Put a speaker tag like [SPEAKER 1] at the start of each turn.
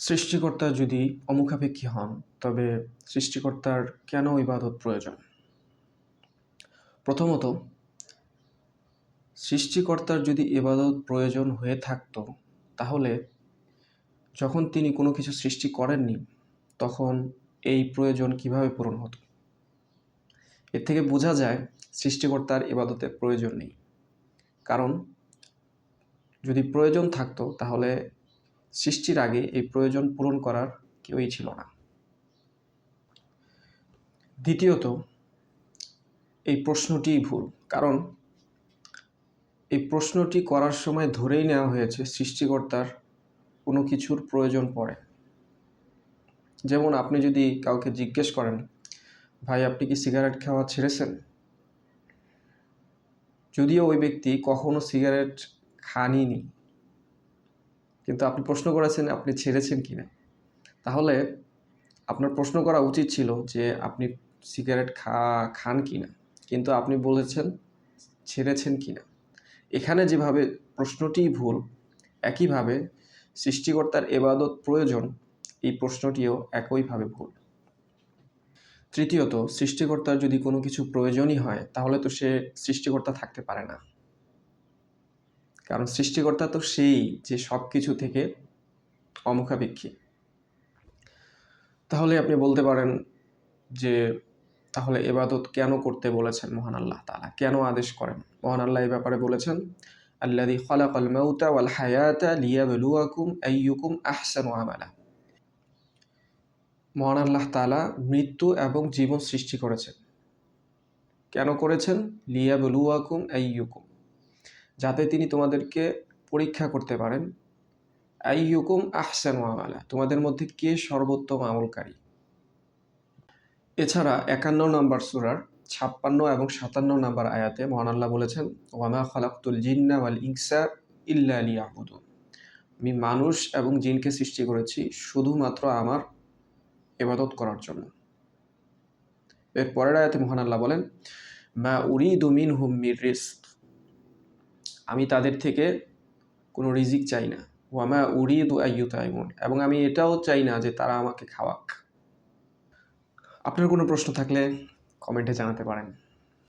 [SPEAKER 1] সৃষ্টিকর্তা যদি অমুখাপেক্ষী হন, তবে সৃষ্টিকর্তার কেন ইবাদত প্রয়োজন? প্রথমত, সৃষ্টিকর্তার যদি ইবাদত প্রয়োজন হয়ে থাকত, তাহলে যখন তিনি কোনো কিছু সৃষ্টি করেননি, তখন এই প্রয়োজন কিভাবে পূরণ হতো? এর থেকে বোঝা যায় সৃষ্টিকর্তার ইবাদতের প্রয়োজন নেই। কারণ যদি প্রয়োজন থাকতো, তাহলে সৃষ্টির আগে এই প্রয়োজন পূরণ করার কেউই ছিল না। দ্বিতীয়ত, এই প্রশ্নটিই ভুল। কারণ এই প্রশ্নটি করার সময় ধরেই নেওয়া হয়েছে সৃষ্টিকর্তার কোনো কিছুর প্রয়োজন পড়ে। যেমন আপনি যদি কাউকে জিজ্ঞেস করেন, ভাই আপনি কি সিগারেট খাওয়া ছেড়েছেন? যদিও ওই ব্যক্তি কখনো সিগারেট খানইনি, কিন্তু আপনি প্রশ্ন করেছেন আপনি ছেড়েছেন কিনা। তাহলে আপনার প্রশ্ন করা উচিত ছিল যে আপনি সিগারেট খান কিনা, কিন্তু আপনি বলেছেন ছেড়েছেন কিনা। এখানে যেভাবে প্রশ্নটিই ভুল, একইভাবে সৃষ্টিকর্তার ইবাদত প্রয়োজন, এই প্রশ্নটিও একইভাবে ভুল। তৃতীয়ত, সৃষ্টিকর্তার যদি কোনো কিছু প্রয়োজনই হয়, তাহলে তো সে সৃষ্টিকর্তা থাকতে পারে না। কারণ সৃষ্টিকর্তা তো সেই যে সব কিছু থেকে অমুখাপেক্ষী। তাহলে আপনি বলতে পারেন যে তাহলে ইবাদত কেন করতে বলেছেন মহান আল্লাহ তাআলা, কেন আদেশ করেন? মহান আল্লাহ এই ব্যাপারে বলেছেন, আল্লাযী খালাকাল মাউতা ওয়াল হায়াতা লিয়াবলুয়াকুম আইয়ুকুম আহসানু আমালা। মহান আল্লাহ তাআলা মৃত্যু এবং জীবন সৃষ্টি করেছেন। কেন করেছেন? লিয়াবলুয়াকুম আইয়ুকুম, যাতে তিনি তোমাদেরকে পরীক্ষা করতে পারেন। আইয়ুকুম আহসানু আমালা, তোমাদের মধ্যে কে সর্বোত্তম আমলকারী। এছাড়া 51 নম্বর সূরার 56 এবং 57 নম্বর আয়াতে মহান আল্লাহ বলেছেন, ওয়ামা খালাকতুল জিন্না ওয়াল ইনসা ইল্লা লিয়াবুদুন, আমি মানুষ এবং জিনকে সৃষ্টি করেছি শুধুমাত্র আমার ইবাদত করার জন্য। এর পরের আয়াতে মহান আল্লাহ বলেন, মা উরিদু মিনহুম মির রিজক, আমি তাদের থেকে কোনো রিজিক চাই না। ওয়ামা উরিদু আইয়ুতাইমুন, এবং আমি এটাও চাই না যে তারা আমাকে খাওয়াক। আপনার কোনো প্রশ্ন থাকলে কমেন্টে জানাতে পারেন।